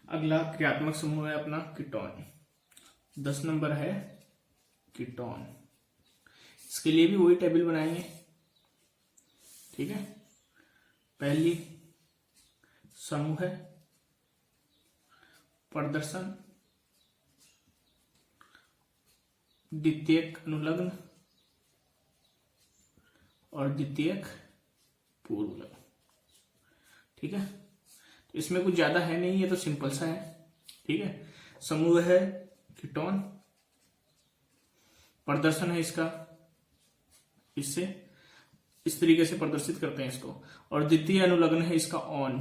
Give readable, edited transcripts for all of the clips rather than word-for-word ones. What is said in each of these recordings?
अगला क्रियात्मक समूह है अपना कीटोन। 10 नंबर है कीटोन। इसके लिए भी वही टेबल बनाएंगे, ठीक है। पहली समूह है प्रदर्शन, द्वितीयक अनुलग्न और द्वितीयक पूर्व लग्न, ठीक है। तो इसमें कुछ ज्यादा है नहीं, ये तो सिंपल सा है, ठीक है। समूह है कीटोन, प्रदर्शन है इसका, इससे इस तरीके से प्रदर्शित करते हैं इसको, और द्वितीय अनुलग्न है इसका ऑन,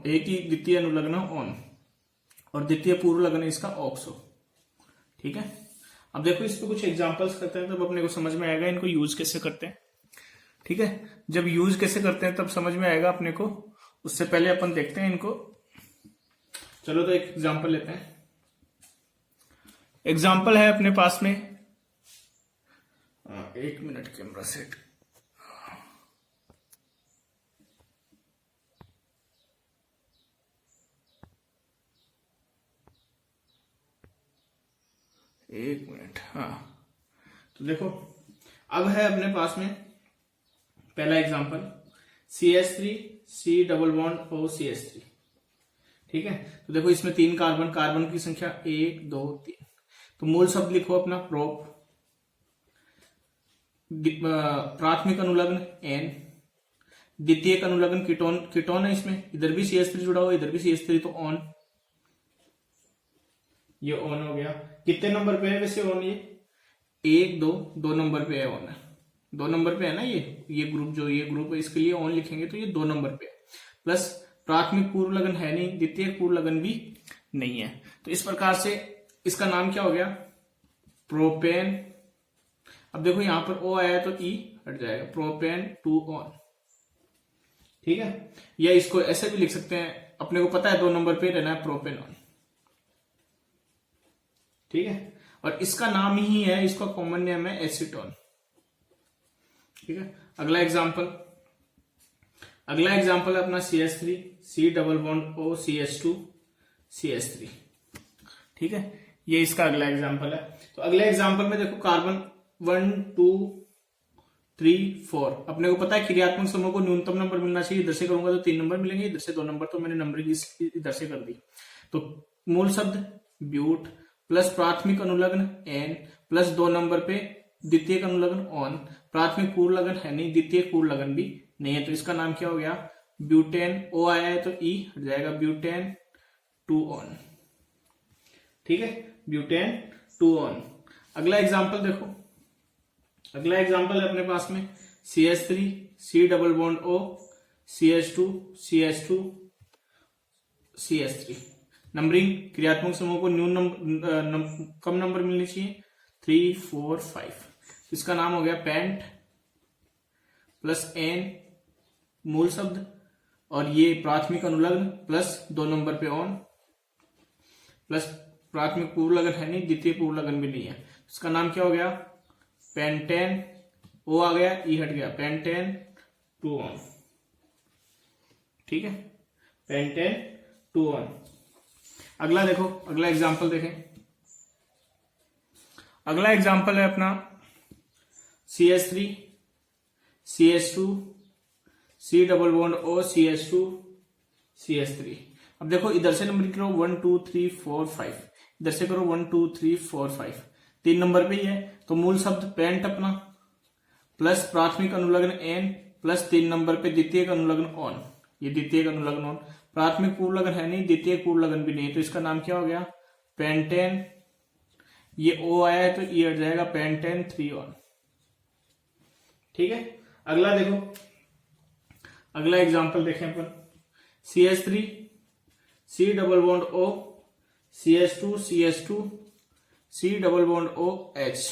एक ही द्वितीय अनुलग्न ऑन, और द्वितीय पूर्व लग्न है इसका ऑक्सो, ठीक है। अब देखो इस पे कुछ एग्जांपल्स करते हैं तब अपने को समझ में आएगा इनको यूज कैसे करते हैं, ठीक है। जब यूज कैसे करते हैं तब समझ में आएगा अपने को, उससे पहले अपन देखते हैं इनको। चलो तो एक एग्जांपल लेते हैं। एग्जांपल है अपने पास में, 1 मिनट कैमरा सेट, एक मिनट, हाँ। तो देखो अब है अपने पास में पहला example CH3 C double bond OCH3, ठीक है। तो देखो इसमें 3 कार्बन, कार्बन की संख्या 1 2 3। तो मूल शब्द लिखो अपना प्रोप, प्राथमिक अनुलग्न N, द्वितीयक अनुलग्न कीटोन, कीटोन है इसमें, इधर भी CH3 जुड़ा हुआ, इधर भी CH3, तो ऑन, ये ऑन हो गया। कितने नंबर पे है वैसे ऑन? ये 1 2 2 नंबर पे है ऑन, 2 नंबर पे है ना ये ग्रुप, जो ये ग्रुप है इसके लिए ऑन लिखेंगे तो ये 2 नंबर पे है। प्लस प्राथमिक पूर्व लगन है नहीं, द्वितीय पूर्व लगन भी नहीं है। तो इस प्रकार से इसका नाम क्या हो गया? प्रोपेन। अब देखो यहां पर O आया तो E हट जाएगा, प्रोपेन 2 ऑन, ठीक है। या इसको ऐसे भी लिख सकते हैं, अपने को पता है 2 नंबर पे रहना है प्रोपेन ऑन, ठीक है। और इसका नाम ही है, इसका कॉमन नेम है एसीटोन, ठीक है। अगला एग्जांपल है अपना CH3 C double bond O CH2 CH3, ठीक है। ये इसका अगला एग्जांपल है। तो अगले एग्जांपल में देखो कार्बन 1 2 3 4, अपने को पता है क्रियात्मक समूह को न्यूनतम नंबर मिलना चाहिए। इधर से करूंगा तो 3 नंबर मिलेंगे, इधर से 2 नंबर, तो मैंने नंबर इधर से कर दी। तो मूल शब्द ब्यूट प्लस प्राथमिक अनुलग्न N प्लस 2 नंबर पे द्वितीय अनुलग्न ऑन, प्राथमिक पूर्व लगन है नहीं, द्वितीय पूर्व लगन भी नहीं है। तो इसका नाम क्या हो गया? ब्यूटेन। O आया है तो E हट जाएगा, ब्यूटेन 2 ऑन, ठीक है, ब्यूटेन 2 ऑन। अगला एग्जांपल देखो, अगला एग्जांपल है अपने पास में CH3 C double bond O CH2 CH2 CH3। Numbering क्रियात्मक समूह को कम नंबर मिलनी चाहिए, 3 4 5। इसका नाम हो गया पेंट प्लस N मूल शब्द, और ये प्राथमिक अनुलग्न प्लस 2 नंबर पे ऑन, प्लस प्राथमिक पूर्व लगन है नहीं, द्वितीय पूर्व लगन भी नहीं है। इसका नाम क्या हो गया? पेंटेन। O आ गया, E हट गया, पेंटेन 2 ऑन, ठीक है, पेंटेन 2 ऑन। अगला देखो, अगला एग्जांपल देखें। अगला एग्जांपल है अपना CH3 CH2 C double bond O CH2 CH3। अब देखो इधर से नंबर करो 1 2 3 4 5, इधर से करो 1 2 3 4 5, 3 नंबर पे ही है। तो मूल शब्द पेंट अपना प्लस प्राथमिक अनुलग्न N प्लस 3 नंबर पे द्वितीय अनुलग्न ऑन, ये द्वितीय अनुलग्न ऑन, प्राथमिक पूर्व लगन है नहीं, द्वितीय पूर्व लगन भी नहीं है। तो इसका नाम क्या हो गया? पेंटेन। ये O आया है तो E हट जाएगा, पेंटेन 3 ऑन, ठीक है। अगला देखो, अगला एग्जांपल देखें अपन, CH3 C double bond O CH2 CH2 C double bond OH।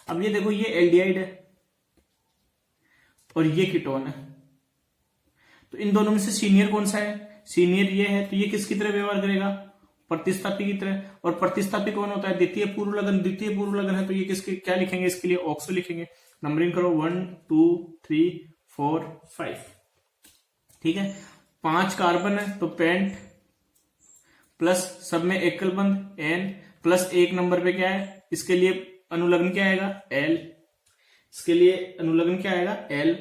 अब ये देखो, ये एल्डिहाइड है और ये कीटोन है, तो इन दोनों में से सीनियर कौन सा है? सीनियर ये है, तो ये किसकी तरह व्यवहार करेगा? प्रतिस्थापी की तरह। और प्रतिस्थापी कौन होता है? द्वितीय पूर्व लगन। द्वितीय पूर्व लगन है तो ये किसके क्या लिखेंगे? इसके लिए ऑक्सो लिखेंगे। नंबरिंग करो 1 2 3 4 5, ठीक है। 5 कार्बन है तो पेंट प्लस सब में एकल बंध एन प्लस एक नंबर पे क्या है, इसके लिए अनुलग्न क्या आएगा एल, इसके लिए अनुलग्न क्या आएगा एल,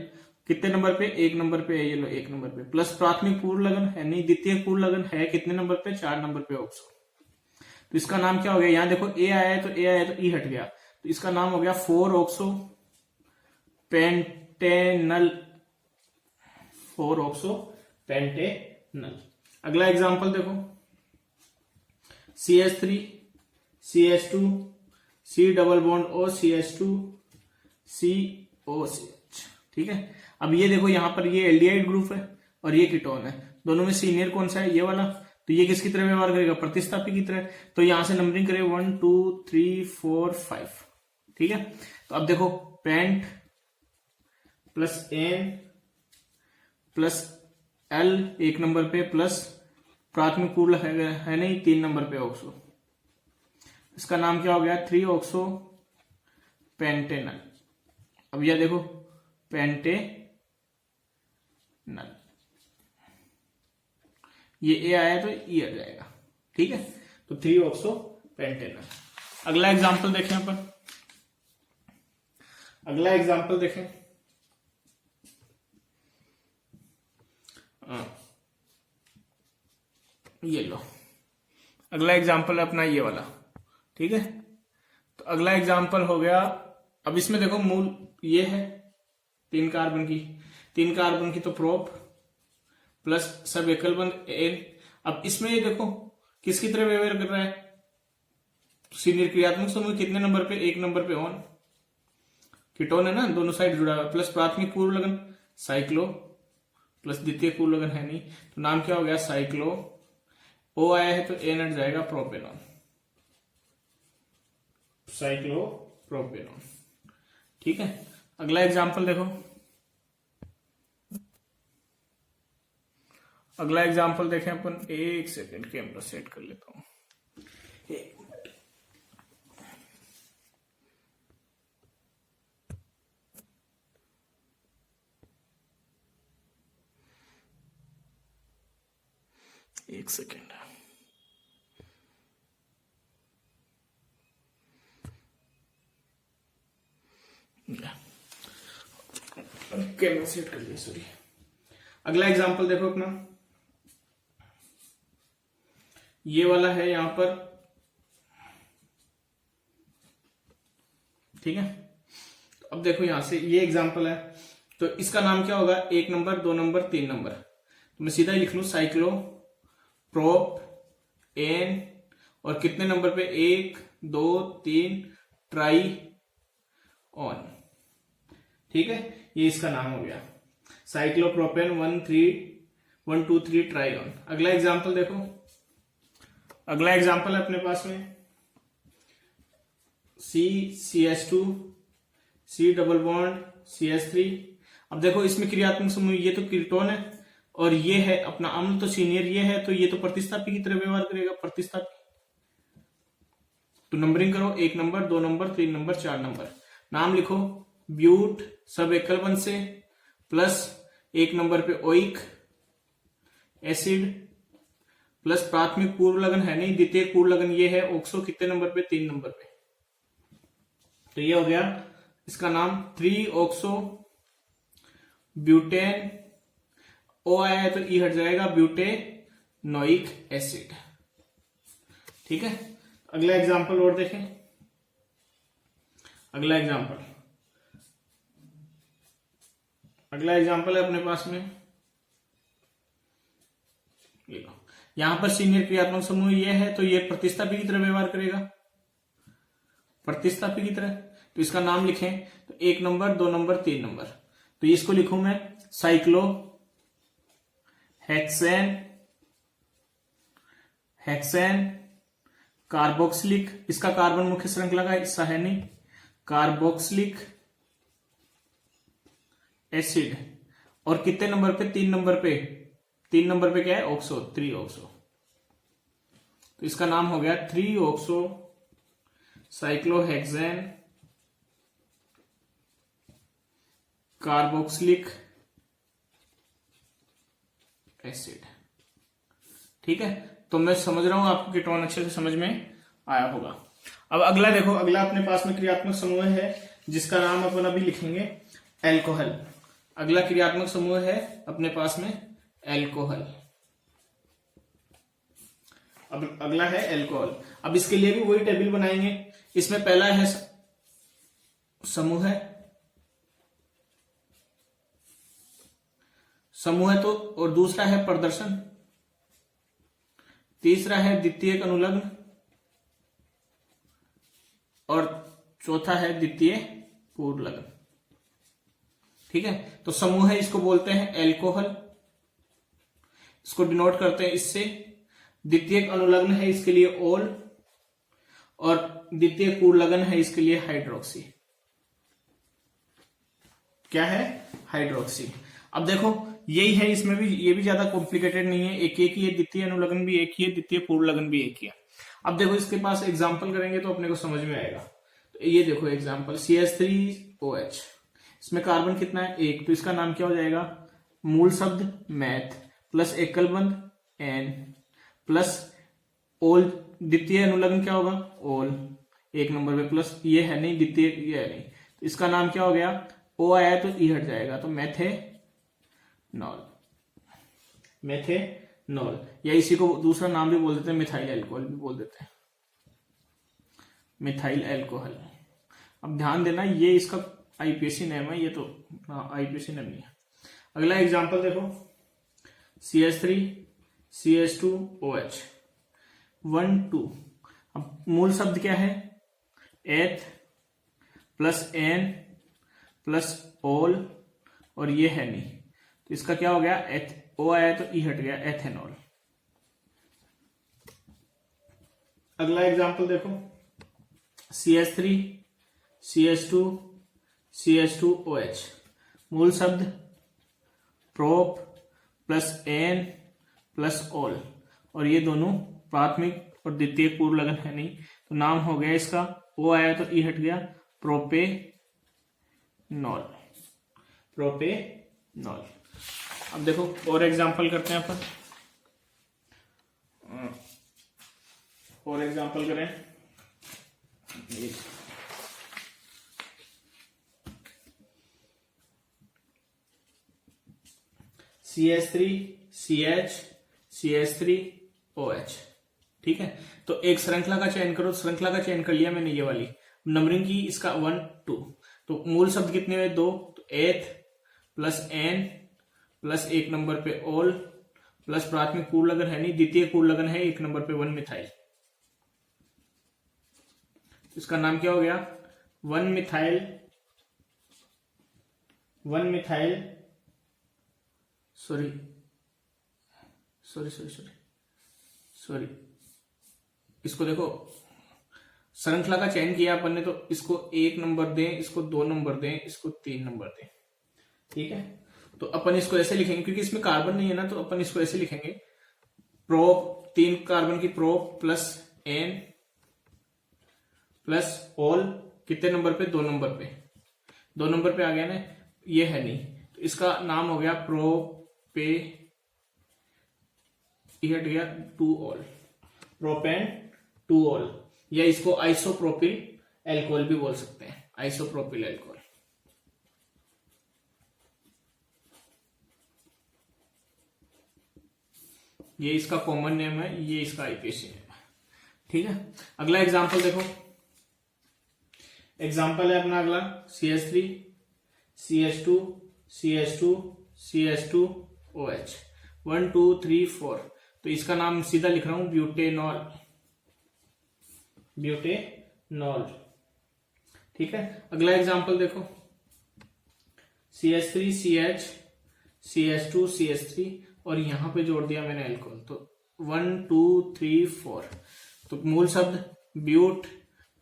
कितने नंबर पे, एक नंबर पे, ये लो एक नंबर पे, प्लस प्राथमिक पूर्व लगन है नहीं, द्वितीय पूर्व लगन है कितने नंबर पे, 4 नंबर पे ऑक्सो। तो इसका नाम क्या हो गया, यहां देखो ए आया है तो ए आया तो ई हट गया, तो इसका नाम हो गया 4 ऑक्सो पेंटेनल, 4 ऑक्सो पेंटेनल। अगला एग्जांपल देखो, CH3 CH2 C double bond O CH2 COCH, ठीक है। अब ये देखो यहां पर ये एल्डिहाइड ग्रुप है और ये कीटोन है, दोनों में सीनियर कौन सा है, ये वाला, तो ये किसकी तरह व्यवहार करेगा, प्रतिस्थापी की तरह। तो यहां से नंबरिंग करें 1 2 3 4 5, ठीक है। तो अब देखो pent plus an plus al एक नंबर पे प्लस प्राथमिक पूर्व है नहीं 3 नंबर पे ऑक्सो, इसका नाम क्या हो गया 3 ऑक्सो पेंटेनल। अब यह देखो पेंटेनल, ये ए आया तो ई आ जाएगा, ठीक है। तो 3 ऑक्सो पेंटेनल। अगला एग्जांपल देखें अपन, अगला एग्जांपल देखें, ये लो अगला एग्जांपल है अपना ये वाला, ठीक है। तो अगला एग्जांपल हो गया, अब इसमें देखो मूल ये है 3 कार्बन की तो प्रोप प्लस सब एकल बंध एन। अब इसमें ये देखो किसकी तरह व्यवहार कर रहा है, सीनियर क्रियात्मक समूह कितने नंबर पे, 1 नंबर पे ऑन, कीटोन है ना, दोनों साइड जुड़ा हुआ, प्लस प्राथमिक पूर्व लगन साइक्लो प्लस द्वितीय पूर्व लगन है नहीं, तो नाम क्या हो गया साइक्लो, ओ आया है तो एन हट जाएगा प्रोपेनॉन, साइक्लो प्रोपेनॉन, ठीक है। अगला एग्जांपल देखो, अगला एग्जांपल देखें अपन, एक सेकेंड कैमरा सेट कर लेता हूं, एक सेकेंड। कैमरा सेट कर लिया, सॉरी। अगला एग्जांपल देखो अपना, ये वाला है यहां पर, ठीक है। तो अब देखो यहां से ये एग्जांपल है, तो इसका नाम क्या होगा, 1 नंबर 2 नंबर 3 नंबर, तो मैं सीधा ही लिख लू साइक्लो प्रोप एन और कितने नंबर पे, 1 2 3 ट्राई ऑन, ठीक है। ये इसका नाम हो गया साइक्लोप्रोपेन 1 2 3 ट्राई ऑन। अगला एग्जांपल देखो, अगला एग्जांपल है अपने पास में CH2 C double bond CH3। अब देखो इसमें क्रियात्मक समूह, ये तो कीटोन है और ये है अपना अम्ल, तो सीनियर ये है, तो ये तो प्रतिस्थापी की तरह व्यवहार करेगा, प्रतिस्थापी। तो नंबरिंग करो 1 नंबर 2 नंबर 3 नंबर 4 नंबर, नाम लिखो ब्यूट सब एकल बंध से प्लस 1 नंबर पे ओइक एसिड प्लस प्राथमिक पूर्व लगन है नहीं, द्वितीय पूर्व लगन ये है ऑक्सो, कितने नंबर पे, 3 नंबर पे। तो ये हो गया इसका नाम 3 ऑक्सो ब्यूटेन, ओ आया है तो ई हट जाएगा ब्यूटेनोइक एसिड, ठीक है। अगला एग्जांपल और देखें, अगला एग्जांपल है अपने पास में, ये लो, यहां पर सीनियर क्रियात्मक समूह ये है तो ये प्रतिस्थापी की तरह व्यवहार करेगा, प्रतिस्थापी की तरह। तो इसका नाम लिखें तो 1 नंबर 2 नंबर 3 नंबर, तो इसको लिखूं मैं साइक्लो हेक्सेन कार्बोक्सिलिक, इसका कार्बन मुख्य श्रृंखला का हिस्सा है नहीं, कार्बोक्सिलिक एसिड, और कितने नंबर पे, 3 नंबर पे, 3 नंबर पे क्या है ऑक्सो, 3 ऑक्सो, तो इसका नाम हो गया 3 ऑक्सो साइक्लोहेक्सेन कार्बोक्सिलिक एसिड। ठीक है, तो मैं समझ रहा हूं आपको कीटोन अच्छे से समझ में आया होगा। अब अगला देखो, अगला अपने पास में क्रियात्मक समूह है जिसका नाम अपन अभी लिखेंगे एल्कोहल। अगला क्रियात्मक समूह है अपने पास में एल्कोहल। अब अगला है एल्कोहल। अब इसके लिए भी वही टेबल बनाएंगे। इसमें पहला है समूह तो, और दूसरा है प्रदर्शन, तीसरा है द्वितीयक अनुलग्न और चौथा है द्वितीय पूर्व लग्न। ठीक है, तो समूह है इसको बोलते हैं एल्कोहल, इसको डिनोट करते हैं इससे। द्वितीयक अनुलग्न है इसके लिए ओल और द्वितीय पूर्व लग्न है इसके लिए हाइड्रोक्सी। क्या है? हाइड्रोक्सी। अब देखो यही है, इसमें भी ये भी ज्यादा कॉम्प्लिकेटेड नहीं है, एक ही है, द्वितीय अनुलग्न भी एक ही है, द्वितीय पूर्व लग्न भी एक ही है। अब देखो इसके पास एग्जाम्पल करेंगे तो अपने को समझ में आएगा। तो ये देखो एग्जाम्पल CH3OH, इसमें कार्बन कितना है? 1, तो इसका नाम क्या हो जाएगा? मूल शब्द मैथ प्लस एकल बंध N प्लस ओल, द्वितीय अनुलग्न क्या होगा? ओल 1 नंबर पे, प्लस ये है नहीं द्वितीय, ये है नहीं, तो इसका नाम क्या हो गया? O आया तो E हट जाएगा, तो मेथेनॉल, या इसी को दूसरा नाम भी बोल देते हैं, मिथाइल अल्कोहल भी बोल देते हैं, मिथाइल अल्कोहल। अब ध्यान देना ये इसका आईपीएसी नेम है, ये तो आईपीएसी नेम नहीं है। अगला एग्जांपल देखो CH3CH2OH 1 2। अब मूल शब्द क्या है? एथ प्लस एन प्लस ओल, और ये है नहीं, तो इसका क्या हो गया? एथ, ओ आया तो ई हट गया, एथेनॉल। अगला एग्जांपल देखो CH3CH2CH2OH, मूल शब्द प्रोप प्लस एन प्लस ओल, और ये दोनों प्राथमिक और द्वितीय पूर्व लग्न है नहीं, तो नाम हो गया इसका, ओ आया तो ई हट गया, प्रोपेनॉल। अब देखो और एग्जांपल करते हैं अपन, और एग्जांपल करें। CH3CH3OH। ठीक है, तो एक श्रृंखला का चयन करो, श्रृंखला का चयन कर लिया मैंने ये वाली, नंबरिंग की इसका 1 2, तो मूल शब्द कितने हुए? 2, तो एथ प्लस एन प्लस 1 नंबर पे ओल प्लस प्राथमिक पूर्व लग्न है नहीं, द्वितीय पूर्व लग्न है 1 नंबर पे 1 मिथाइल, इसका नाम क्या हो गया? 1 मिथाइल सॉरी, इसको देखो श्रृंखला का चयन किया अपन ने, तो इसको 1 नंबर दें, इसको 2 नंबर दें, इसको 3 नंबर दें। ठीक है, तो अपन इसको ऐसे लिखेंगे, क्योंकि इसमें कार्बन नहीं है ना, तो अपन इसको ऐसे लिखेंगे, प्रोप 3 कार्बन की प्रोप प्लस एन प्लस ओल, कितने नंबर पे? 2 नंबर पे, 2 नंबर पे आ गया ना, ये है नहीं, तो इसका नाम हो गया प्रोपे, हट गया 2 ओल, प्रोपेन 2 ओल, या इसको आइसोप्रोपिल एल्कोहल भी बोल सकते हैं, आइसोप्रोपिल एल्कोहल। ये इसका कॉमन नेम है, ये इसका आईपीएसी नेम है। ठीक है, अगला एग्जांपल देखो, एग्जांपल है अपना अगला CH3CH2CH2CH2OH 1 2 3 4, तो इसका नाम सीधा लिख रहा हूं ब्यूटेनॉल। ठीक है, अगला एग्जांपल देखो CH3CH2CH3, और यहां पे जोड़ दिया मैंने एल्कोहल, तो 1 2 3 4, तो मूल शब्द but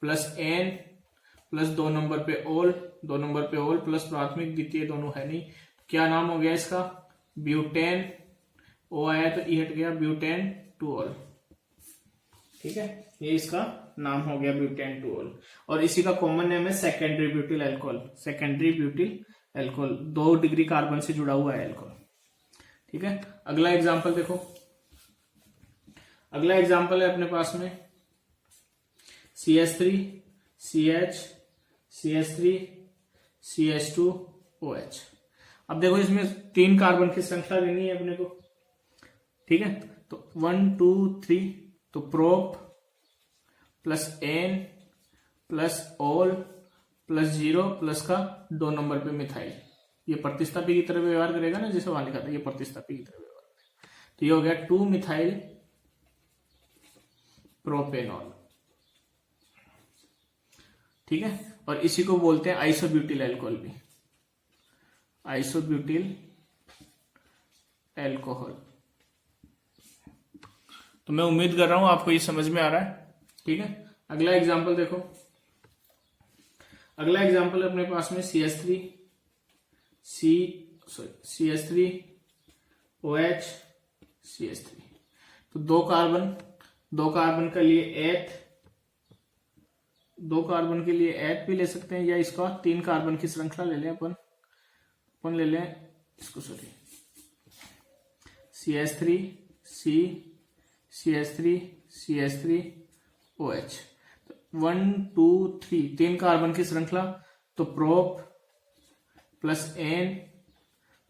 plus an plus 2 number पे ओल, 2 नंबर पे ओल प्लस प्राथमिक द्वितीय दोनों है नहीं, क्या नाम हो गया इसका? ब्यूटेन, ओ आया तो ई हट गया, ब्यूटेन 2 ओल। ठीक है, ये इसका नाम हो गया ब्यूटेन 2 ओल, और इसी का कॉमन नेम है secondary butyl alcohol. Secondary butyl alcohol 2 degree carbon से जुड़ा हुआ है अल्कोहल। ठीक है, अगला एग्जाम्पल देखो, अगला एग्जाम्पल है अपने पास में CH3 CH CH3 CH2 OH। अब देखो इसमें 3 कार्बन की श्रृंखला लेनी है अपने को, ठीक है। तो 1 2 3, तो prop plus N plus all plus 0 plus का 2 नंबर पे मिथाइल, ये प्रतिस्थापी की तरह व्यवहार करेगा ना, जैसे वहां लिखा था, ये प्रतिस्थापी की तरह व्यवहार करेगा। तो ये हो गया 2 मिथाइल प्रोपेनॉल, ठीक है। और इसी को बोलते हैं आइसोब्यूटिल अल्कोहल भी, आइसोब्यूटिल अल्कोहल। तो मैं उम्मीद कर रहा हूं आपको ये समझ में आ रहा है, ठीक है। अगला एग्जाम्पल देखो, अगला एग्जाम्पल है अपने पास में CH3 OH CH3। तो 2 कार्बन के लिए एथ, 2 कार्बन के लिए एथ भी ले सकते हैं, या इसका 3 कार्बन की श्रृंखला ले लें अपन ले लें इसको, sorry CH3 C CH3 CH3 OH। 1 2 3, 3 carbon की श्रृंखला, तो prop plus N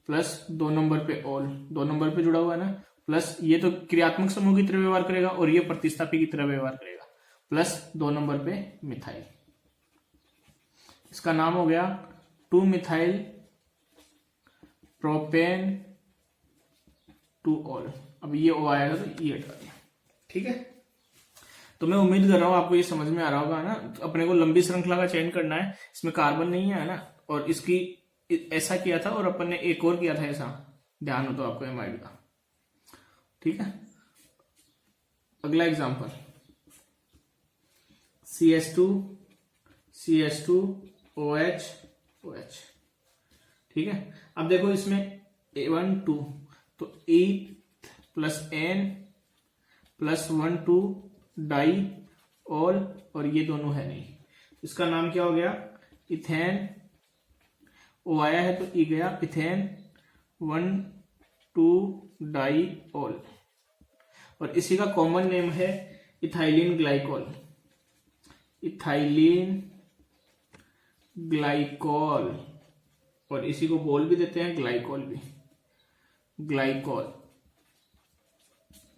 plus 2 number पे ऑल, 2 नंबर पे जुड़ा हुआ है ना, प्लस ये तो क्रियात्मक समूह की तरह व्यवहार करेगा और ये प्रतिस्थापी की तरह व्यवहार करेगा, प्लस 2 नंबर पे मिथाइल। इसका नाम हो गया 2 मिथाइल प्रोपेन 2 ऑल। अब ये O आएगा तो ये हटा दिया, ठीक है। तो मैं उम्मीद कर रहा हूं आपको ये समझ में आ रहा होगा ना। अपने को लंबी श्रृंखला का चयन करना है, इसमें कार्बन नहीं है ना, और इसकी ऐसा किया था और अपन ने एक और किया था ऐसा, ध्यान हो तो आपको एमाइड का, ठीक है। अगला एग्जांपल CH2 OH OH, ठीक है। अब देखो इसमें 1 2, तो ईथ प्लस N प्लस 1 2 डाई ऑल, और ये दोनों है नहीं, इसका नाम क्या हो गया, इथेन। ओ आया है तो ई गया, इथेन 1 2 डाई ऑल। और इसी का कॉमन नेम है इथाइलिन ग्लाइकोल, इथाइलिन ग्लाइकोल, और इसी को बोल भी देते हैं ग्लाइकोल भी, ग्लाइकोल,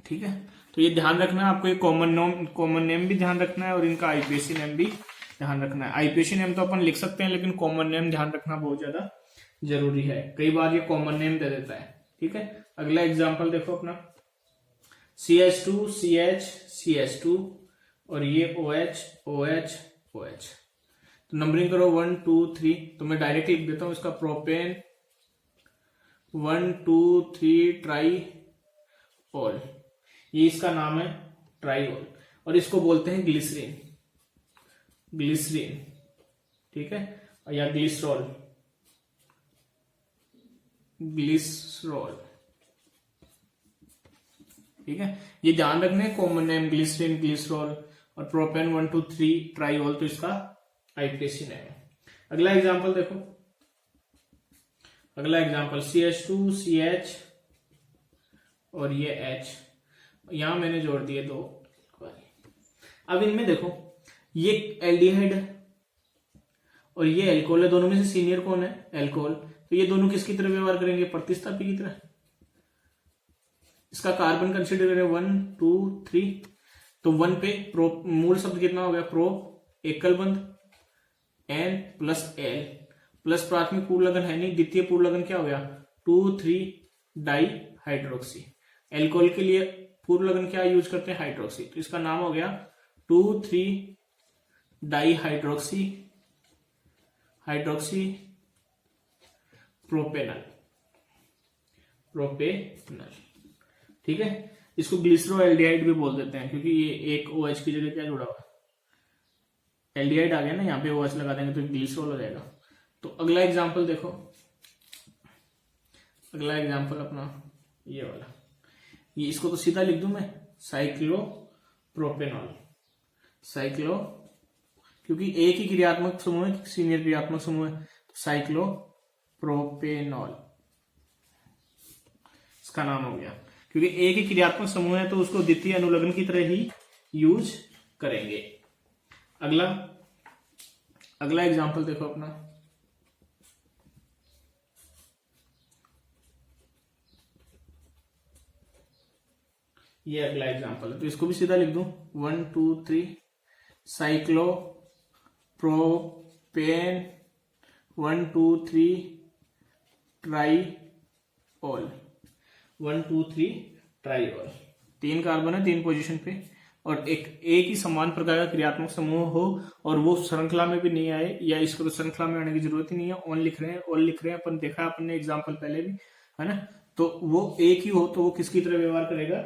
ठीक है। तो ये ध्यान रखना है आपको, ये कॉमन नेम भी ध्यान रखना है और इनका आईपीएसी नेम भी ध्यान रखना है। आईपीएसी नेम तो अपन लिख सकते हैं, लेकिन कॉमन नेम ध्यान रखना बहुत ज्यादा जरूरी है, कई बार ये कॉमन नेम दे देता है, ठीक है। अगला एग्जांपल देखो अपना CH2 CH CH2, और ये OH OH OH। तो नंबरिंग करो 1 2 3, तो मैं डायरेक्ट लिख देता हूं इसका, प्रोपेन 1 2 3 ट्राई ऑल, ये इसका नाम है ट्राईऑल, और इसको बोलते हैं ग्लिसरीन, ग्लिसरीन, ठीक है, या ग्लिसरॉल, ग्लिसरॉल, ठीक है। ये ध्यान रखने कॉमन नेम ग्लिसरीन ग्लिसरॉल, और प्रोपेन 1 2 3 ट्राईऑल, तो इसका आईपीएसी नेम है। अगला एग्जांपल देखो, अगला एग्जांपल CH2 CH और ये H, यहां मैंने जोड़ दिए 2। अब इनमें देखो ये एल्डिहाइड है और ये एल्कोहल है, दोनों में से सीनियर कौन है, एल्कोहल। तो ये दोनों किसकी तरह व्यवहार करेंगे, प्रतिस्थापी की तरह। इसका कार्बन कंसिडर करें 1 2 3, तो 1 पे मूल शब्द कितना हो गया, प्रो, एकल बंध N प्लस L प्लस प्राथमिक पूर्ण लगन है नहीं, द्वितीय पूर्ण लगन क्या हो गया 2 3 डाई हाइड्रोक्सी। एल्कोहल के लिए पूर्ण लगन क्या यूज करते हैं, हाइड्रोक्सी, तो इसका नाम हो गया 2 3 di hydroxy, hydroxy propanal, propanal, ठीक है। इसको ग्लिसरोएल्डिहाइड भी बोल देते हैं, क्योंकि ये एक OH की जगह क्या जुड़ा हुआ है, एल्डिहाइड आ गया ना, यहाँ पे OH लगा देंगे तो ग्लिसरॉल हो जाएगा। तो अगला एग्जांपल देखो, अगला एग्जांपल अपना ये वाला, ये इसको तो सीधा लिख दूं मैं, साइक्लोप्रोपेनॉल, साइक्लो, क्योंकि एक ही क्रियात्मक समूह है, सीनियर क्रियात्मक समूह है, तो साइक्लोप्रोपेनॉल, इसका नाम हो गया, क्योंकि एक ही क्रियात्मक समूह है तो उसको द्वितीय अनुलग्न की तरह ही यूज करेंगे। अगला अगला एग्जांपल देखो अपना, ये अगला एग्जांपल है, तो इसको भी सीधा लिख दूं 1 2 3 cyclo propane 1 2 3 try all 1 2 3 try all. 3 carbon है 3 पोजीशन पे, और एक ही समान प्रकार का क्रियात्मक समूह हो और वो श्रृंखला में भी नहीं आए, या इसको तो श्रृंखला में आने की जरूरत ही नहीं है, ऑन लिख रहे हैं ऑल लिख रहे हैं, अपन देखा अपन ने एग्जाम्पल पहले भी, है ना। तो वो एक ही हो तो वो किसकी तरह व्यवहार करेगा,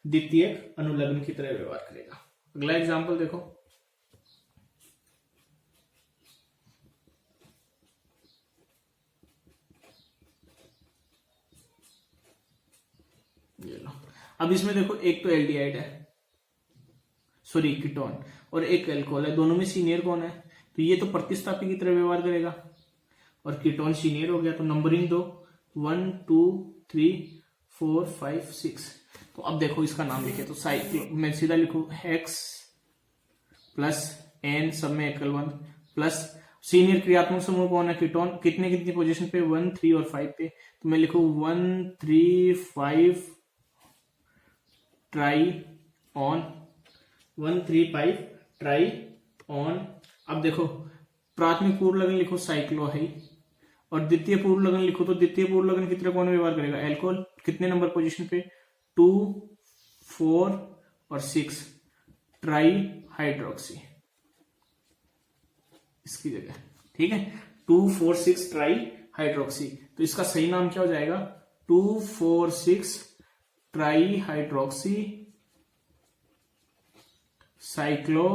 द्वितीय अनुलग्न की तरह व्यवहार करेगा। अगला एग्जाम्पल देखो, ये लो। अब इसमें देखो एक तो एल्डिहाइड है, सॉरी कीटोन, और एक एल्कोहल है, दोनों में सीनियर कौन है, तो ये तो प्रतिस्थापी की तरह व्यवहार करेगा, और कीटोन सीनियर हो गया, तो नंबरिंग दो 1 2 3 4 5 6। तो अब देखो इसका नाम लिखे, तो साइक्लो मैं सीधा लिखू हेक्स प्लस एन, सब में एकल बंद, प्लस सीनियर क्रियात्मक समूह कौन है, कीटोन, कितनी पोजीशन पे 1 3 और 5 पे, तो मैं लिखू 1 3 5 ट्राई ऑन 1 3 5 ट्राई ऑन। अब देखो प्राथमिक पूर्व लगन लिखो साइक्लो है, और द्वितीय पूर्व लगन लिखो तो द्वितीय पूर्व लगन की तरह कौन व्यवहार करेगा, एल्कोहल, कितने नंबर पोजीशन पे 2 4 और 6 ट्राई हाइड्रोक्सी इसकी जगह, ठीक है 2 4 6 ट्राई हाइड्रोक्सी। तो इसका सही नाम क्या हो जाएगा, 2 4 6 ट्राई हाइड्रोक्सी साइक्लो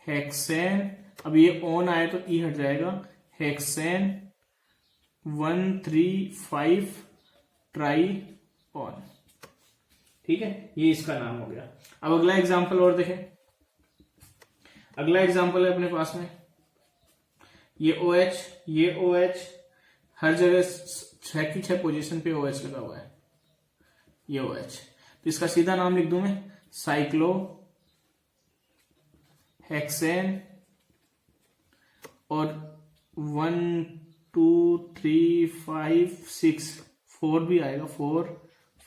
हेक्सेन। अब ये ऑन आए तो ई हट जाएगा, हेक्सेन 1 3 5 ट्राई ऑन, ठीक है, ये इसका नाम हो गया। अब अगला एग्जांपल और देखें, अगला एग्जांपल है अपने पास में ये OH हर जगह 6 की 6 पोजीशन पे OH लगा हुआ है, ये OH, तो इसका सीधा नाम लिख दूं मैं साइक्लो हेक्सेन, और 1 2 3 5 6 4 भी आएगा, 4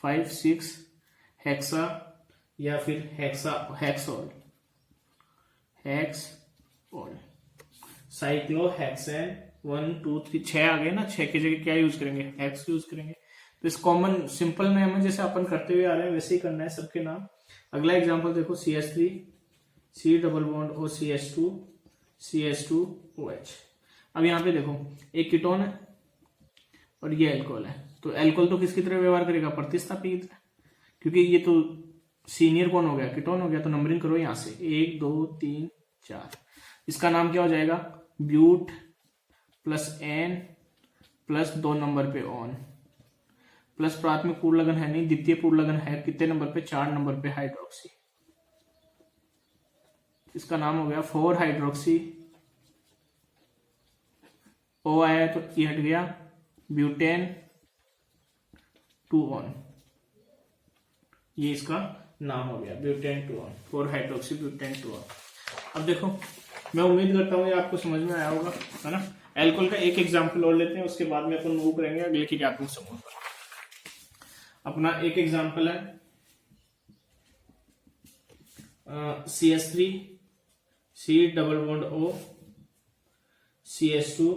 5 6 हेक्सा, या फिर हेक्सॉल साइक्लो हेक्सेन 1 2 3 6 आ गए ना, 6 की जगह क्या यूज करेंगे, हेक्स यूज करेंगे। तो इस कॉमन सिंपल में हमें जैसे अपन करते हुए आ रहे हैं वैसे ही करना है सबके नाम। अगला एग्जांपल देखो CH3 C double bond O CH2 OH। अब यहाँ पे देखो एक कीटोन है और ये एल्कोहल है, तो एल्कोहल तो किसकी तरह व्यवहार करेगा, प्रतिस्थापी की तरह, क्योंकि ये तो सीनियर कौन हो गया, कीटोन हो गया, तो नंबरिंग करो यहां से 1 2 3 4। इसका नाम क्या हो जाएगा, but plus an plus 2 number पे ऑन, प्लस प्राथमिक पूर्व लगन है नहीं, द्वितीय पूर्व लगन है, कितने नंबर पे, 4 नंबर पे हाइड्रोक्सी, इसका नाम हो गया 4 हाइड्रोक्सी, ओ आया तो ये हट गया, ब्यूटेन 2 ऑन, ये इसका नाम हो गया butane 2 on, 4 hydroxy butane 2 on. अब देखो मैं उम्मीद करता हूँ ये आपको समझ में आया होगा, है ना। एल्कोहल का एक एग्जांपल और लेते हैं, उसके बाद में अपन मूव करेंगे अगले क्रियात्मक समूह पर। अपना एक एग्जांपल है CH3 C double bond O CH2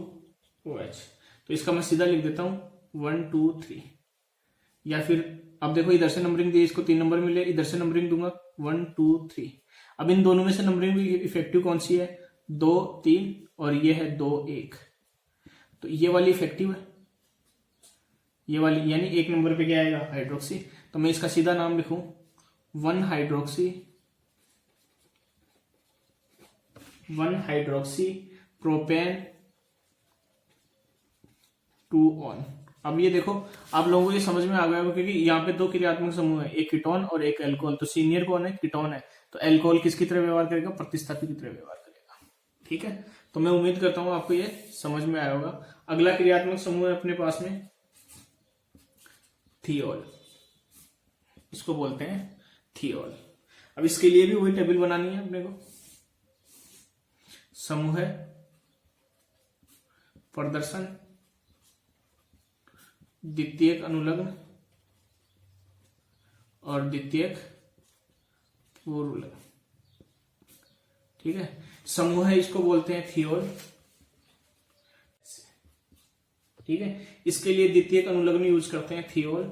OH। तो इसका मैं सीधा लिख देता हूं 1 2 3, या फिर अब देखो इधर से नंबरिंग दी, इसको 3 नंबर मिले, इधर से नंबरिंग दूंगा 1 2 3। अब इन दोनों में से नंबरिंग इफेक्टिव कौन सी है, 2 3, और ये है 2 1, तो ये वाली इफेक्टिव है, ये वाली, यानी 1 नंबर पे क्या आएगा, हाइड्रोक्सी। तो मैं इसका सीधा नाम लिखूं 1 हाइड्रोक्सी प्रोपेन 2 ऑन। अब ये देखो आप लोगों को ये समझ में आ गया होगा, क्योंकि यहाँ पे 2 क्रियात्मक समूह है, एक कीटोन और एक एल्कोहल, तो सीनियर कौन है, कीटोन है, तो एल्कोहल किसकी तरह व्यवहार करेगा, प्रतिस्थापी की तरह व्यवहार करेगा, ठीक है। तो मैं उम्मीद करता हूं आपको ये समझ में आया होगा। अगला क्रियात्मक समूह है अपने पास में थियोल, इसको बोलते हैं थियोल। अब इसके लिए भी वही टेबल बनानी है अपने को। समूह प्रदर्शन, द्वितीयक अनुलग्न और द्वितीयक पूर्व लग्न। ठीक है, समूह है इसको बोलते हैं थियोल। ठीक है, इसके लिए द्वितीयक अनुलग्न यूज करते हैं थियोल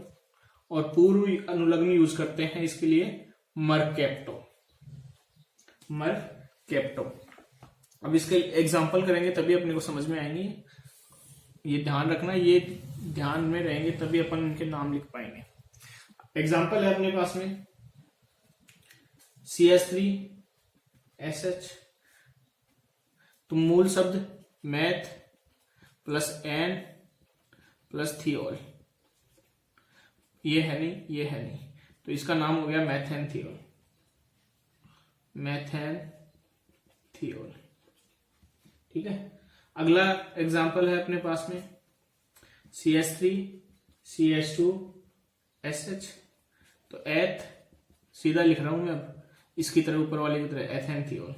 और पूर्व अनुलग्न यूज करते हैं इसके लिए मरकैप्टो। मरकैप्टो। अब इसके एग्जाम्पल करेंगे तभी अपने को समझ में आएंगे। ये ध्यान रखना, ये ध्यान में रहेंगे तभी अपन इनके नाम लिख पाएंगे। एग्जाम्पल है अपने पास में CH3SH। तो मूल शब्द meth plus an plus thiol, ये है नहीं, ये है नहीं, तो इसका नाम हो गया मैथेन थियोल। Methane thiol. ठीक है, अगला एग्जाम्पल है अपने पास में CH3CH2SH। तो एथ सीधा लिख रहा हूं मैं अब, इसकी तरह ऊपर वाले की तरह एथेन थियोल।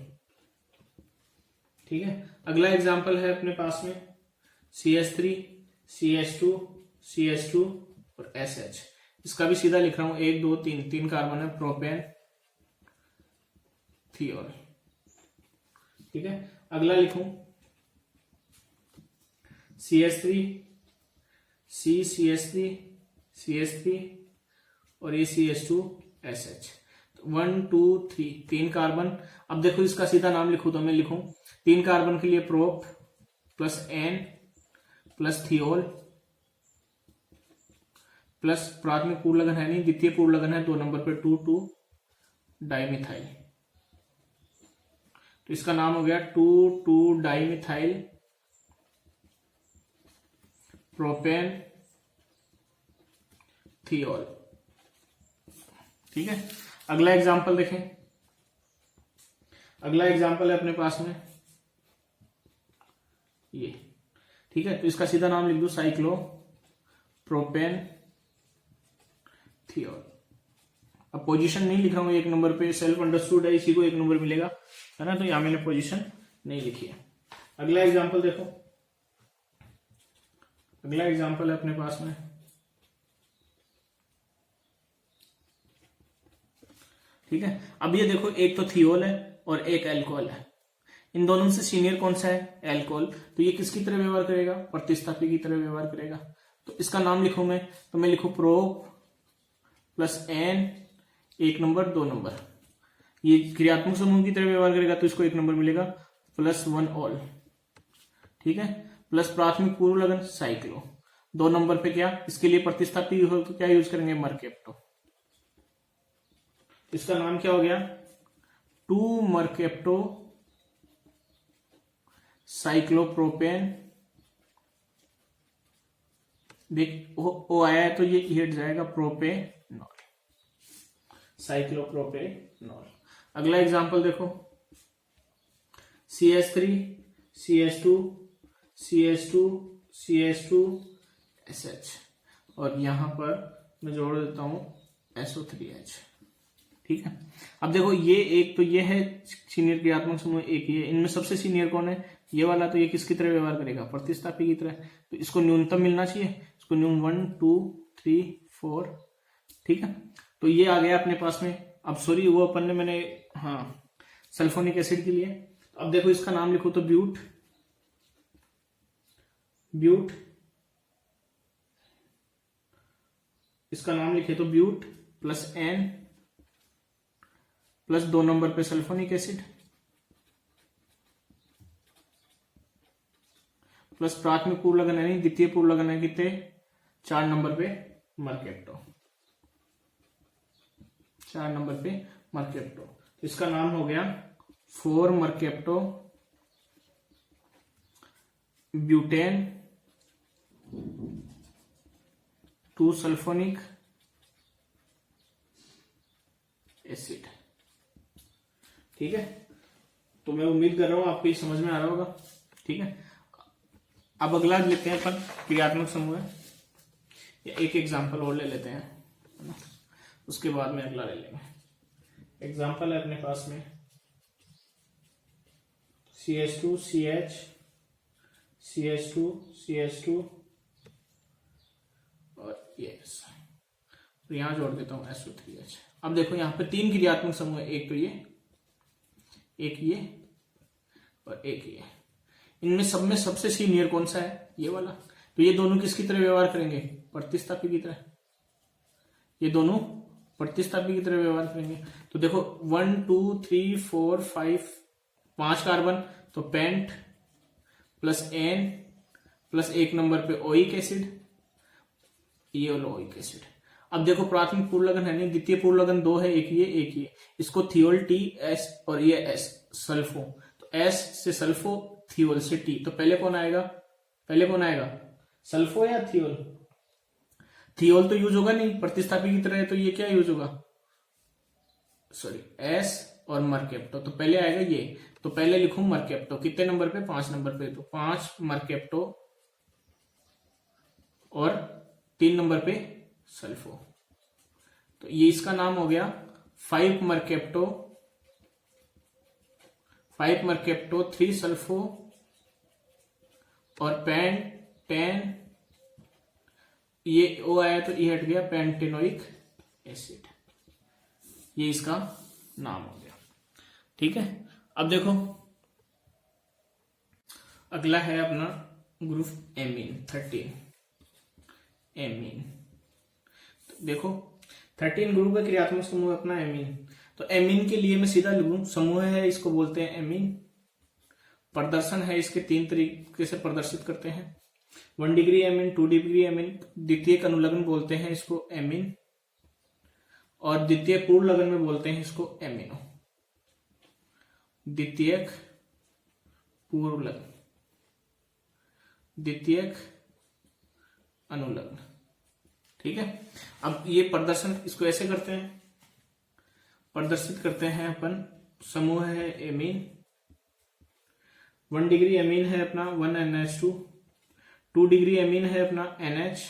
ठीक है, अगला एग्जाम्पल है अपने पास में CH3CH2CH2 और SH। इसका भी सीधा लिख रहा हूं, 1 2 3 3 कार्बन है, प्रोपेन थियोल। ठीक है, अगला लिखूं CH3CH3 और ये CH2SH। 1 2 3 3 कार्बन। अब देखो इसका सीधा नाम लिखूं तो मैं लिखूं 3 कार्बन के लिए prop plus an plus thiol plus प्राथमिक पूर्व लगन है नहीं, द्वितीय पूर्व लगन है 2 नंबर पे 2 डाइमिथाइल। तो इसका नाम हो गया 2 डाइमिथाइल प्रोपेन थियोल। ठीक है, अगला एग्जाम्पल देखें। अगला एग्जाम्पल है अपने पास में ये। ठीक है, तो इसका सीधा नाम लिख दो साइक्लो प्रोपेन थियोल। अब पोजीशन नहीं लिख रहा हूं 1 नंबर पे, सेल्फ अंडरस्टूड है, इसी को 1 नंबर मिलेगा, है ना, तो यहां मैंने पोजीशन नहीं लिखी है। अगला एग्जाम्पल देखो। अगला एग्जाम्पल है अपने पास में ठीक है, अब ये देखो, एक तो थियोल है और एक एल्कोहल है। इन दोनों से सीनियर कौन सा है? एल्कोहल। तो ये किसकी तरह व्यवहार करेगा? प्रतिस्थापी की तरह व्यवहार करेगा। तो इसका नाम लिखूं मैं, तो मैं लिखूं prop plus an 1 number 2 number. ये क्रियात्मक समूह की तरह व्यवहार करेगा तो इसको 1 नंबर मिलेगा, प्लस 1 ऑल। ठीक है, प्लस प्राथमिक पूर्व लगन साइक्लो 2 नंबर पे क्या, इसके लिए प्रतिस्थापी हो तो क्या यूज करेंगे? मरकेप्टो। इसका नाम क्या हो गया? 2 मरकेप्टो साइक्लोप्रोपेन। देख ओ आया है तो ये हट जाएगा, प्रोपेनॉल, साइक्लोप्रोपेनॉल। अगला एग्जांपल देखो, CH3 CH2 CH2 CH2 SH और यहां पर मैं जोड़ देता हूं SO3H। ठीक है, अब देखो ये एक तो ये है सीनियर क्रियात्मक समूह, एक ये, इनमें सबसे सीनियर कौन है? ये वाला। तो ये किसकी तरह व्यवहार करेगा? प्रतिस्थापी की तरह। तो इसको न्यूनतम मिलना चाहिए, इसको न्यून 1 2 3 4। ठीक है, तो ये आ गया अपने पास में। अब सॉरी, वो अपन ने मैंने सल्फोनिक एसिड के लिए। अब देखो इसका नाम लिखो तो ब्यूट इसका नाम लिखे तो but plus an plus 2 number पे सल्फोनिक एसिड प्लस प्राथमिक पूर्व लगन है नहीं, द्वितीय पूर्व लगन है कितने? 4 नंबर पे मरकेप्टो, 4 नंबर पे मरकेप्टो। तो इसका नाम हो गया 4 मरकेप्टो ब्यूटेन 2 सल्फोनिक एसिड। ठीक है, तो मैं उम्मीद कर रहा हूं आपको ये समझ में आ रहा होगा। ठीक है, अब अगला लेते हैं अपन क्रियात्मक समूह है। एक एग्जाम्पल और ले लेते हैं, है ना, उसके बाद में अगला ले लेंगे। एग्जाम्पल है अपने पास में CH2 CH CH2 CH2 और ये तो यहां जोड़ देता हूं SO3H। अब देखो यहाँ पे 3 क्रियात्मक समूह है, एक तो ये, एक ये और एक ये। इनमें सब में सबसे सीनियर कौन सा है? ये वाला। तो ये दोनों किसकी तरह व्यवहार करेंगे? प्रतिस्थापी की तरह। ये दोनों प्रतिस्थापी की तरह व्यवहार करेंगे। तो देखो 1 2 3 4 5 5 कार्बन, तो पेंट प्लस एन प्लस एक नंबर पे ओइक एसिड, ये वाला ओइक एसिड। अब देखो प्राथमिक पूर्ण लगन है नहीं, द्वितीय पूर्ण लगन 2 है, एक ये, इसको थियोल टी एस और ये एस सल्फो। तो एस से सल्फो, थियोल से टी, तो पहले कौन आएगा? सल्फो या थियोल? थियोल तो यूज होगा नहीं, प्रतिस्थापी की तरह है, तो ये क्या यूज होगा? सॉरी, एस और मरकेप्टो। तो पहले आएगा ये, तो पहले लिखूं मरकेप्टो। कितने नंबर पे? 5 नंबर पे। तो 5 मरकेप्टो और 3 नंबर पे सल्फो। तो ये इसका नाम हो गया 5 मरकेप्टो 3 सल्फो और पेन ये ओ आया तो ये हट गया, पेंटेनोइक एसिड। ये इसका नाम हो गया। ठीक है। अब देखो अगला है अपना ग्रुप एमीन 13 एमीन। तो देखो 13 ग्रुप का क्रियात्मक समूह अपना एमीन। तो एमीन के लिए मैं सीधा लिखूं, समूह है इसको बोलते हैं एमीन। प्रदर्शन है इसके 3 तरीके से प्रदर्शित करते हैं, 1 डिग्री एमीन, 2 डिग्री एमीन, द्वितीयक अनुलग्न बोलते हैं इसको एमीन, और द्वितीय पूर्ण लगन में बोलते हैं इसको एमिनो। द्वितीयक पूर्ण लगन, द्वितीयक अनुलग्न। ठीक है। अब ये प्रदर्शन इसको ऐसे करते हैं, प्रदर्शित करते हैं अपन। समूह है एमीन, 1 डिग्री एमीन है अपना 1NH2, 2 डिग्री एमीन है अपना NH,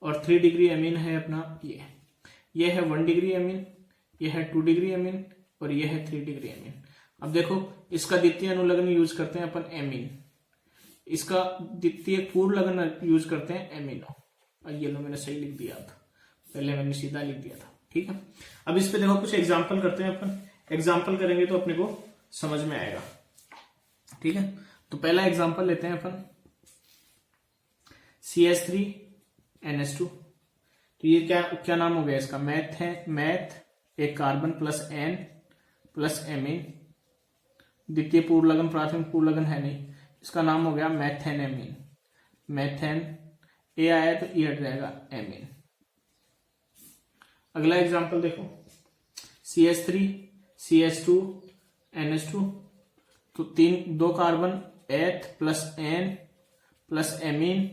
और 3 डिग्री एमीन है अपना ये है 1 डिग्री एमीन, ये है 2 डिग्री एमीन, और ये है 3 डिग्री एमीन। अब देखो इसका द्वितीय अनुलग्न यूज करते हैं अपन एमीन, इसका द्वितीय पूर्ण लगन यूज करते हैं एमिनो। और ये लो मैंने सही लिख दिया था, पहले मैंने सीधा लिख दिया था। ठीक है। अब इस पे देखो कुछ एग्जाम्पल करते हैं अपन, एग्जाम्पल करेंगे तो अपने को समझ में आएगा। ठीक है। तो पहला एग्जाम्पल लेते हैं अपन, CH3NH2। तो ये क्या नाम हो गया इसका? मैथ है, मैथ एक carbon plus an plus amine, द्वितीय पूर्ण लगन प्राथमिक पूर्ण लगन है नहीं, इसका नाम हो गया मैथेन एमीन। मैथेन ए आया तो ई हट जाएगा एमीन। अगला एग्जांपल देखो, CH3 CH2 NH2। तो 2 कार्बन एथ प्लस एन प्लस एमीन,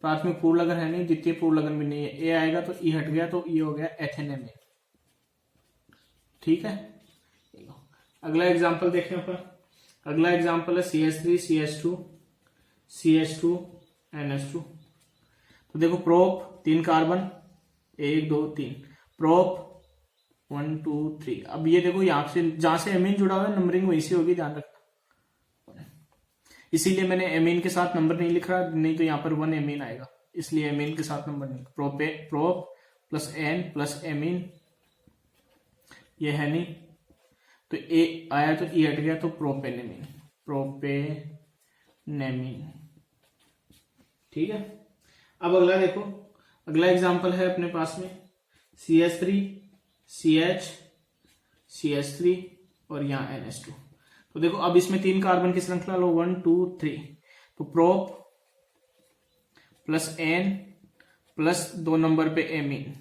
प्राथमिक पूर्ण लगन है नहीं, द्वितीय पूर्ण लगन भी नहीं है, ए आएगा तो ई हट गया, तो ये हो गया एथेन एमीन। ठीक है। अगला एग्जांपल देखें अपन, अगला एग्जांपल है CH3 CH2 NH2। तो देखो प्रोप 3 कार्बन 1 2 3, प्रोप 1 2 3। अब ये देखो यहाँ से जहां से एमीन जुड़ा हुआ है नंबरिंग वहीं से होगी, ध्यान रखना। इसीलिए मैंने एमीन के साथ नंबर नहीं लिख रहा, नहीं तो यहाँ पर 1 एमीन आएगा, इसलिए एमीन के साथ नंबर नहीं। Prop plus an plus amine, ये है नहीं तो ए आया तो ई हट गया, तो प्रोपेनेमीन। ठीक है। अब अगला देखो, अगला एग्जांपल है अपने पास में CH3 CH3 और यहाँ NH2। तो देखो अब इसमें 3 कार्बन की श्रृंखला लो, 1 2 3। तो prop plus an plus 2 number पे एमीन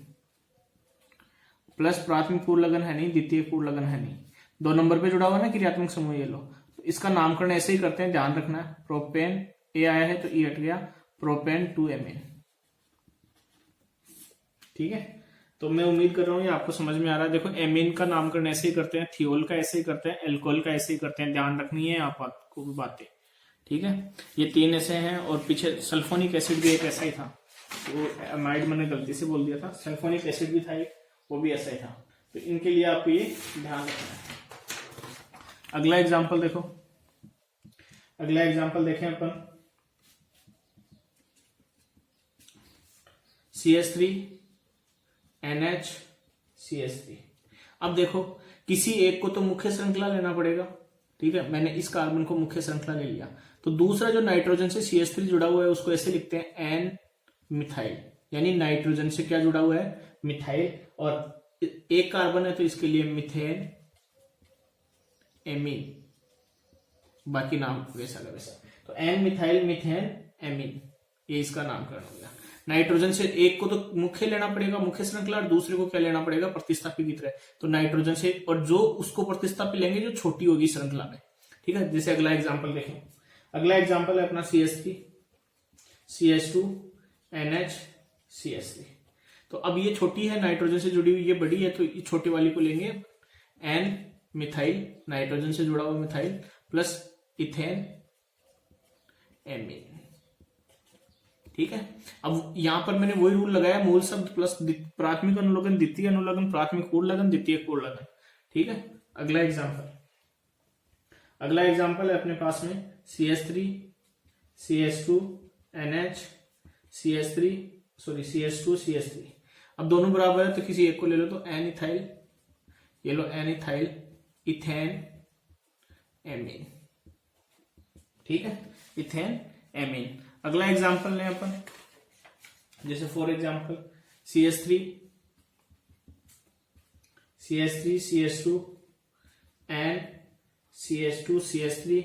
प्लस प्राथमिक पूर्ण लगन है नहीं, द्वितीय पूर्ण लगन है नहीं, 2 नंबर पे जुड़ा हुआ ना क्रियात्मक समूह, ये लो। तो इसका नामकरण ऐसे ही करते हैं, ध्यान रखना है। प्रोपेन ए आया है तो ई हट गया, प्रोपेन 2 एमीन। ठीक है। तो मैं उम्मीद कर रहा हूँ ये आपको समझ में आ रहा है। देखो एमीन का नामकरण ऐसे ही करते हैं, थियोल का ऐसे ही करते हैं, एल्कोहल का ऐसे ही करते हैं, ध्यान रखनी है आपको भी बातें। ठीक है। ये 3 ऐसे हैं, और पीछे सल्फोनिक एसिड भी एक ऐसा ही था। वो एमाइड मैंने गलती से बोल दिया था, सल्फोनिक एसिड भी था एक, वो भी ऐसा ही था। तो इनके लिए आपको ये ध्यान रखना है। अगला एग्जाम्पल देखो, अगला एग्जाम्पल देखें अपन, CH3 NH CH3। अब देखो किसी एक को तो मुख्य श्रृंखला लेना पड़ेगा, ठीक है, मैंने इस कार्बन को मुख्य श्रृंखला ले लिया, तो दूसरा जो नाइट्रोजन से CH3 जुड़ा हुआ है उसको ऐसे लिखते हैं N मिथाइल, यानी नाइट्रोजन से क्या जुड़ा हुआ है, मिथाइल, और एक कार्बन है तो इसके लिए मिथेन एमीन, बाकी नाम वैसा का वैसा, तो N मिथाइल मिथेन एमीन, ये इसका नामकरण हो गया। नाइट्रोजन से एक को तो मुख्य लेना पड़ेगा, मुख्य श्रृंखला, और दूसरे को क्या लेना पड़ेगा, प्रतिस्थापी की तरह, तो नाइट्रोजन से, और जो उसको प्रतिस्थापी लेंगे जो छोटी होगी श्रृंखला में, ठीक है। जैसे अगला एग्जाम्पल देखें, अगला एग्जाम्पल है अपना CH3 CH2 NH CH3। तो अब ये छोटी है, नाइट्रोजन से जुड़ी हुई, ये बड़ी है, तो ये छोटी वाली को लेंगे N मिथाइल, नाइट्रोजन से जुड़ा हुआ मिथाइल, प्लस इथेन एमीन, ठीक है। अब यहां पर मैंने वही रूल लगाया, मूल शब्द प्लस प्राथमिक अनुलग्न, द्वितीय अनुलग्न, प्राथमिक उर्लग्न, द्वितीय उर्लग्न, ठीक है। अगला एग्जाम्पल, अगला एग्जाम्पल है अपने पास में CH3 CH2 NH CH2 CH3। अब दोनों बराबर है तो किसी एक को ले लो, तो N इथाइल, ये लो N इथाइल इथेन एमीन, ठीक है, इथेन एमीन। अगला एग्जाम्पल लें अपन, जैसे for example CH3 CH2 and CH2 CH3,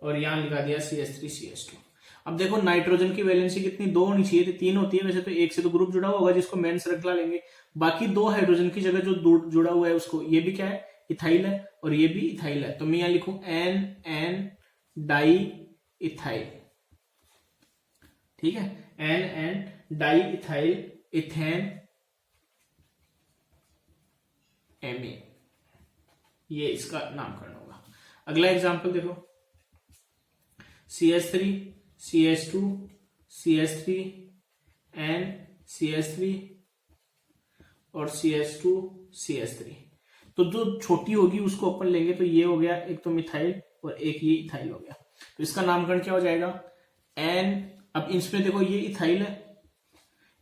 और यहां लिखा दिया CH3 CH2। अब देखो नाइट्रोजन की वैलेंसी कितनी, 2 होनी चाहिए थी, 3 होती है वैसे तो, एक से तो ग्रुप जुड़ा हुआ होगा जिसको मेन श्रृंखला लेंगे, बाकी 2 हाइड्रोजन की जगह जो जुड़ा हुआ है उसको, ये भी क्या है, इथाइल है, और ये भी इथाइल है, तो मैं यहां लिखूं N डाई इथाइल, ठीक है, N di ethyl ethane amine, ये इसका नामकरण होगा। अगला एग्जाम्पल देखो, CH3 CH2 CH3 N CH3 और CH2 CH3। तो जो छोटी होगी उसको अपन लेंगे, तो ये हो गया एक तो मिथाइल और एक ये इथाइल हो गया, तो इसका नामकरण क्या हो जाएगा, N। अब इसमें देखो ये इथाइल है,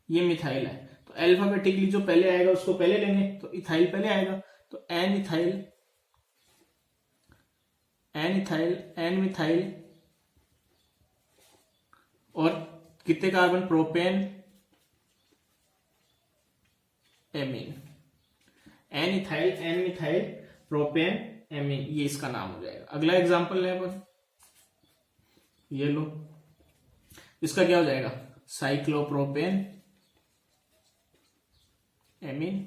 ये मिथाइल है, तो अल्फाबेटिकली जो पहले आएगा उसको पहले लेंगे, तो इथाइल पहले आएगा, तो N इथाइल N मिथाइल, और कितने carbon, propane amine, N methyl propane amine, ये इसका नाम हो जाएगा। अगला एग्जांपल है अपन, ये लो, इसका क्या हो जाएगा, साइक्लोप्रोपेन एमीन।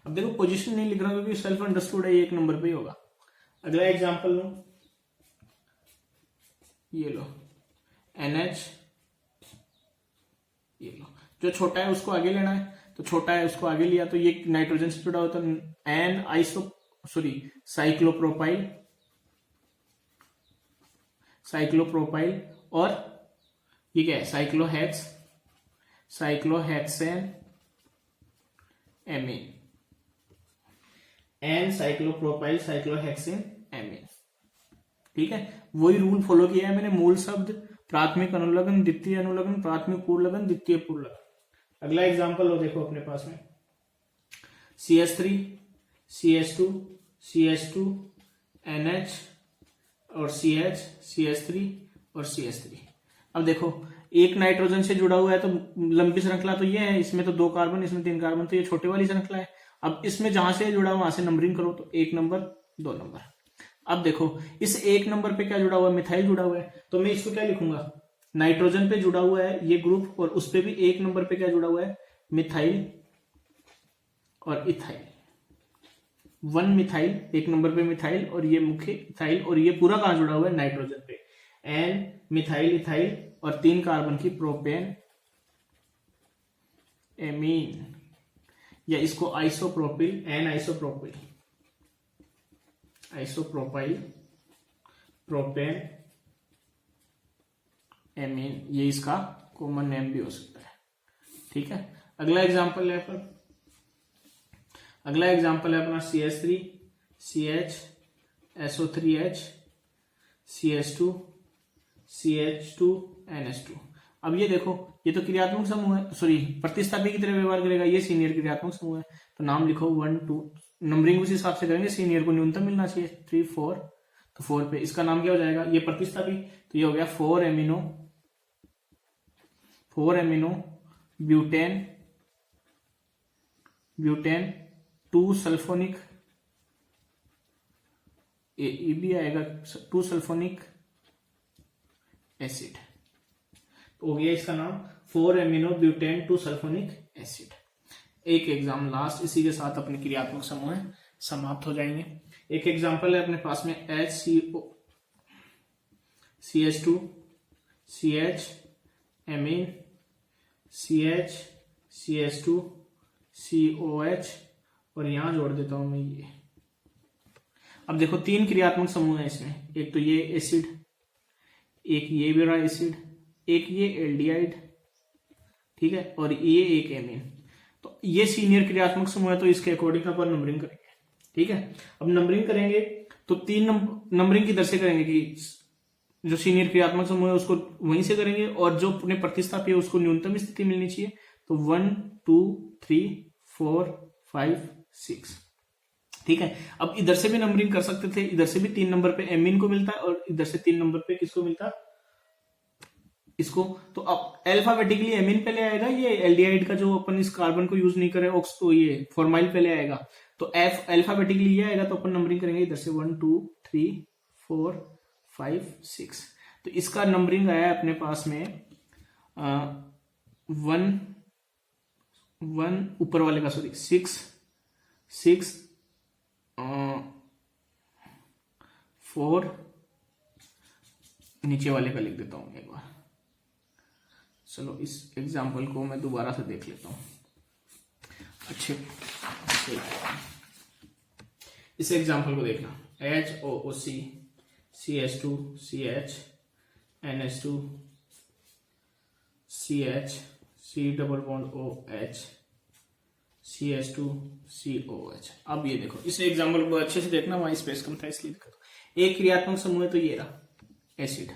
अब देखो पोजीशन नहीं लिख रहा क्योंकि सेल्फ अंडरस्टूड है, ये 1 नंबर पे ही होगा। अगला एग्जांपल लो, ये लो NH, ये लो, जो छोटा है उसको आगे लेना है, तो छोटा है उसको आगे लिया, तो ये नाइट्रोजन से जुड़ा होता है, साइक्लोप्रोपाइल, और ये क्या है, cyclohexane amine, N cyclopropyl cyclohexane amine, ठीक है। वही रूल फॉलो किया है मैंने, मूल शब्द, प्राथमिक अनुलग्न, द्वितीय अनुलग्न, प्राथमिक उर्लग्न, द्वितीय पुर्लग्न। अगला एग्जांपल लो, देखो अपने पास में CH3 CH2 NH और CH3 और CH3। अब देखो एक नाइट्रोजन से जुड़ा हुआ है तो लंबी श्रृंखला तो ये है, इसमें तो 2 कार्बन, इसमें 3 कार्बन, तो ये छोटे वाली श्रृंखला है। अब इसमें जहां से जुड़ा हुआ वहां से नंबरिंग करो, तो 1 नंबर 2 नंबर। अब देखो इस 1 नंबर पे क्या जुड़ा हुआ है, मिथाइल जुड़ा हुआ है, तो मैं इसको क्या लिखूंगा, नाइट्रोजन पे जुड़ा हुआ है ये ग्रुप, और उस पे भी 1 नंबर पे क्या जुड़ा हुआ है, मिथाइल और इथाइल, 1 मिथाइल, 1 नंबर पे मिथाइल, और ये मुख्य इथाइल, और ये पूरा कहां जुड़ा हुआ है, नाइट्रोजन पे, N मिथाइल इथाइल, और 3 कार्बन की प्रोपेन एमीन, या इसको isopropyl, N isopropyl propane amine, ये इसका कॉमन नेम भी हो सकता है। ठीक है, अगला एग्जांपल है अपना CH3 CH SO3H CH2 CH2 NH2। अब ये देखो, ये तो क्रियात्मक समूह है, सॉरी प्रतिस्थापी की तरह व्यवहार करेगा, ये सीनियर क्रियात्मक समूह है, तो नाम लिखो 1 2, नंबरिंग उस हिसाब से करेंगे, सीनियर को न्यूनतम मिलना चाहिए 3 4, तो 4 पे इसका नाम क्या हो जाएगा, ये प्रतिस्थापी, तो ये हो गया 4 एमिनो ब्यूटेन 2 सल्फोनिक, ये भी आएगा 2 सल्फोनिक एसिड, तो हो गया इसका नाम 4 एमिनो ब्यूटेन 2 सल्फोनिक एसिड। एक एग्जाम लास्ट, इसी के साथ अपने क्रियात्मक समूह समाप्त हो जाएंगे। एक एग्जांपल है अपने पास में HCO CH2 CH amine CH CH2 COH, और यहां जोड़ देता हूं मैं ये। अब देखो 3 क्रियात्मक समूह है इसमें, एक तो ये एसिड, एक ये भी रहा एसिड, एक ये एल्डिहाइड, ठीक है, और ये एक एमीन। तो ये सीनियर क्रियात्मक समूह है, तो इसके अकॉर्डिंग अपन नंबरिंग करेंगे। ठीक है, अब नंबरिंग करेंगे तो 3 नंबरिंग किधर से करेंगे कि जो सीनियर क्रियात्मक समूह है उसको वहीं से करेंगे, और जो अपने प्रतिस्थापी है उसको न्यूनतम स्थिति मिलनी चाहिए, तो 1 2 3 4 5 6। ठीक है, अब इधर से भी नंबरिंग कर सकते थे, इधर से भी 3 नंबर पे एमीन को मिलता है, और इधर से 3 नंबर पे किसको मिलता है, इसको। तो अब अल्फाबेटिकली एमीन पहले आएगा, ये एल्डिहाइड का जो अपन इस कार्बन को यूज नहीं करे ऑक्स, तो ये फॉर्माइल पहले आएगा, तो एफ अल्फाबेटिकली ये आएगा, तो अपन नंबरिंग करेंगे इधर से 1 2 3 4 5 6। तो इसका नंबरिंग आया अपने पास में 1 ऊपर वाले का, सॉरी 6 4, नीचे वाले का लिख देता हूं एक बार। चलो इस एग्जाम्पल को मैं दोबारा से देख लेता हूं अच्छे। इस एग्जाम्पल को देखना, HOOC CH2 CH NH2 CH C=OH CH2 COH। अब ये देखो, इस एग्जाम्पल को अच्छे से देखना, वहां स्पेस कम था इसलिए दिक्कत। एक क्रियात्मक समूह है तो ये रहा एसिड,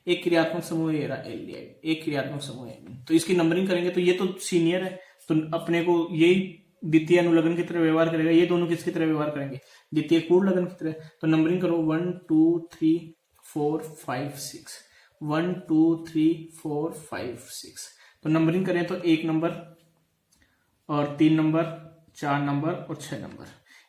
एक क्रियात्मक समूह ये रहा एल्डिहाइड, एक क्रियात्मक समूह है, तो इसकी नंबरिंग करेंगे तो ये तो सीनियर है, तो अपने को यही द्वितीय अनुलग्न की तरह व्यवहार करेगा, ये दोनों किसकी तरह व्यवहार करेंगे, द्वितीय पूर्ण लगन की तरह। तो नंबरिंग करो 1 2 3 4 5 6, 1 2 3 4 5 6। तो नंबरिंग करें तो 1 नंबर और 3 नंबर 4 नंबर और 6 नंबर।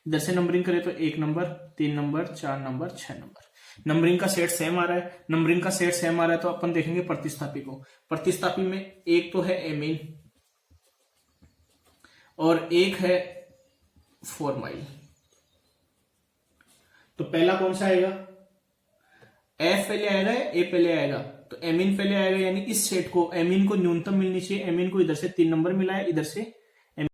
इधर से नंबरिंग करें तो 1 number 3 number 4 number 6 number. Numbering का सेट सेम आ रहा है, नंबरिंग का सेट सेम आ रहा है, तो अपन देखेंगे प्रतिस्थापी को। प्रतिस्थापी में एक तो है एमीन और एक है फॉर्माइल। तो पहला कौन सा आएगा, एफ पहले आएगा या ए पहले आएगा, तो एमीन पहले आएगा, यानी इस सेट को एमीन को न्यूनतम मिलनी चाहिए। एमीन को इधर से 3 नंबर मिला है, इधर से